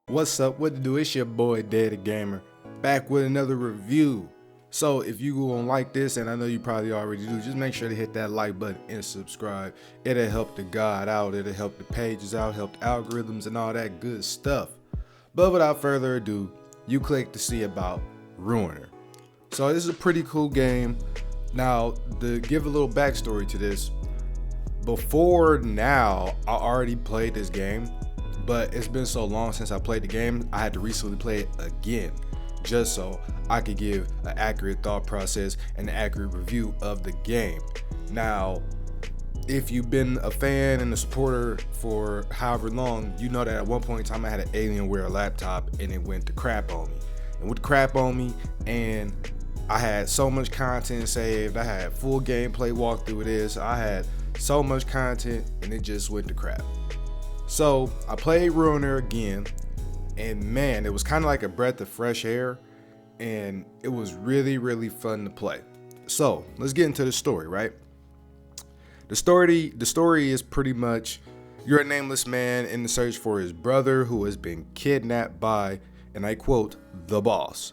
What's up? What to do? It's your boy devthegamer back with another review. So if you gonna like this, and I know you probably already do, just make sure to hit that like button and subscribe. It'll help the God out, it'll help the pages out, help the algorithms and all that good stuff. But without further ado, you click to see about Ruiner. So this is a pretty cool game. Now, to give a little backstory to this, before now, I already played this game, but it's been so long since I played the game, I had to recently play it again, just so I could give an accurate thought process and an accurate review of the game. Now, if you've been a fan and a supporter for however long, you know that at one point in time I had an Alienware laptop and it went to crap on me. And with crap on me, and I had so much content saved, I had full gameplay walkthrough of this, I had so much content and it just went to crap. So I played Ruiner again, and man, it was kind of like a breath of fresh air, and it was really fun to play. So let's get into the story, right? The story is pretty much you're a nameless man in the search for his brother who has been kidnapped by, and I quote, the boss.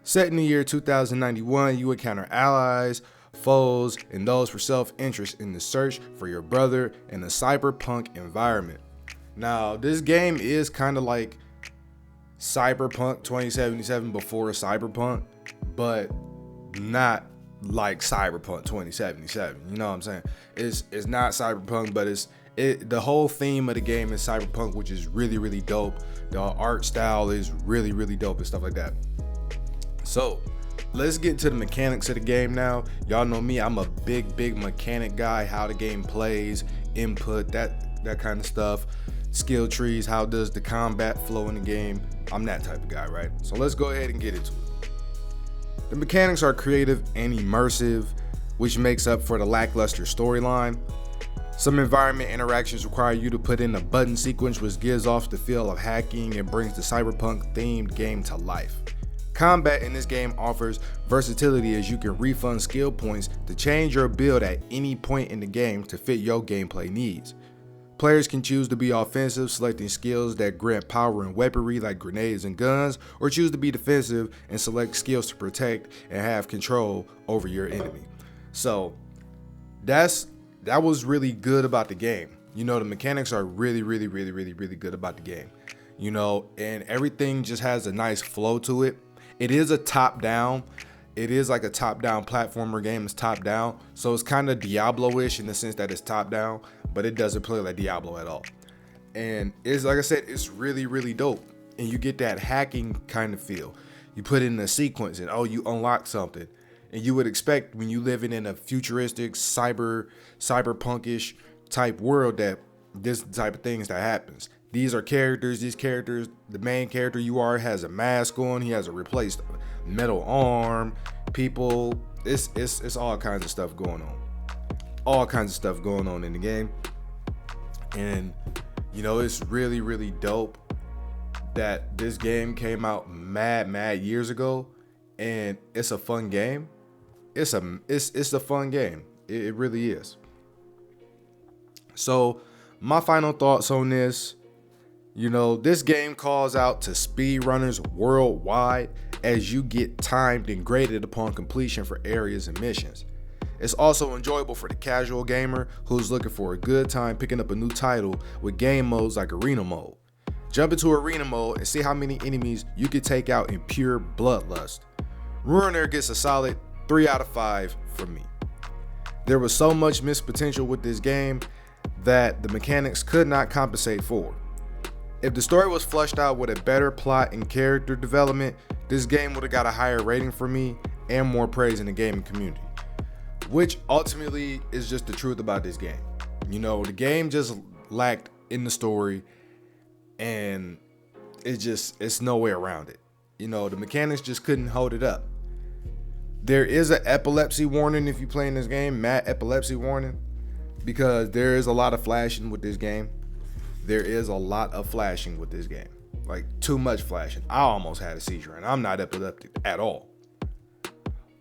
Set in the year 2091, you encounter allies, foes, and those for self-interest in the search for your brother in a cyberpunk environment. Now, this game is kind of like Cyberpunk 2077 before Cyberpunk, but not like Cyberpunk 2077. You know what I'm saying? It's not Cyberpunk, but the whole theme of the game is Cyberpunk, which is really dope. The art style is really dope and stuff like that. So let's get into the mechanics of the game now. Y'all know me, I'm a big mechanic guy, how the game plays, input, that kind of stuff, skill trees, how does the combat flow in the game. I'm that type of guy, right? So let's go ahead and get into it. The mechanics are creative and immersive, which makes up for the lackluster storyline. Some environment interactions require you to put in a button sequence, which gives off the feel of hacking and brings the cyberpunk themed game to life. Combat in this game offers versatility as you can refund skill points to change your build at any point in the game to fit your gameplay needs. Players can choose to be offensive, selecting skills that grant power and weaponry like grenades and guns, or choose to be defensive and select skills to protect and have control over your enemy. So that was really good about the game. You know, the mechanics are really good about the game. You know, and everything just has a nice flow to it. It is a top-down. It is like a top-down platformer game. It's top-down, so it's kind of Diablo-ish in the sense that it's top-down, but it doesn't play like Diablo at all. And it's like I said, it's really dope, and you get that hacking kind of feel. You put in a sequence, and you unlock something, and you would expect when you living in a futuristic cyberpunkish type world that this type of things that happens. These are characters. These characters, the main character you are has a mask on. He has a replaced metal arm. People, it's all kinds of stuff going on. All kinds of stuff going on in the game. And, you know, it's really dope that this game came out mad years ago. And it's a fun game. It's a fun game. It really is. So, my final thoughts on this. You know, this game calls out to speedrunners worldwide as you get timed and graded upon completion for areas and missions. It's also enjoyable for the casual gamer who's looking for a good time picking up a new title with game modes like Arena Mode. Jump into Arena Mode and see how many enemies you can take out in pure bloodlust. Ruiner gets a solid 3 out of 5 from me. There was so much missed potential with this game that the mechanics could not compensate for. If the story was fleshed out with a better plot and character development, this game would have got a higher rating for me and more praise in the gaming community, which ultimately is just the truth about this game. You know, the game just lacked in the story, and it's no way around it. You know, the mechanics just couldn't hold it up. There is an epilepsy warning if you play in this game, mad epilepsy warning, because there is a lot of flashing with this game. There is a lot of flashing with this game, like too much flashing. I almost had a seizure, and I'm not epileptic at all.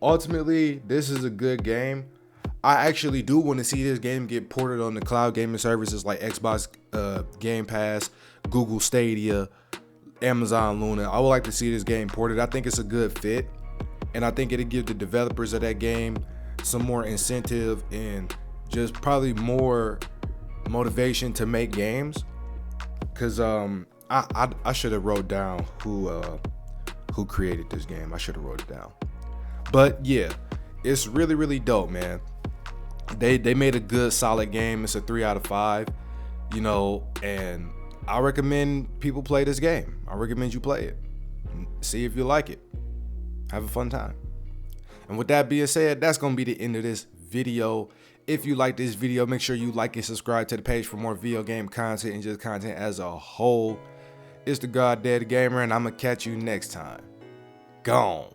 Ultimately, this is a good game. I actually do want to see this game get ported on the cloud gaming services like Xbox Game Pass, Google Stadia, Amazon Luna. I would like to see this game ported. I think it's a good fit, and I think it'll give the developers of that game some more incentive and just probably more motivation to make games. Cause I should have wrote down who created this game. I should have wrote it down. But yeah, it's really dope, man. They made a good solid game. It's a 3 out of 5, you know, and I recommend people play this game. I recommend you play it. See if you like it. Have a fun time. And with that being said, that's going to be the end of this video. If you like this video, make sure you like and subscribe to the page for more video game content and just content as a whole. It's the God Dead Gamer, and I'm going to catch you next time. Gone.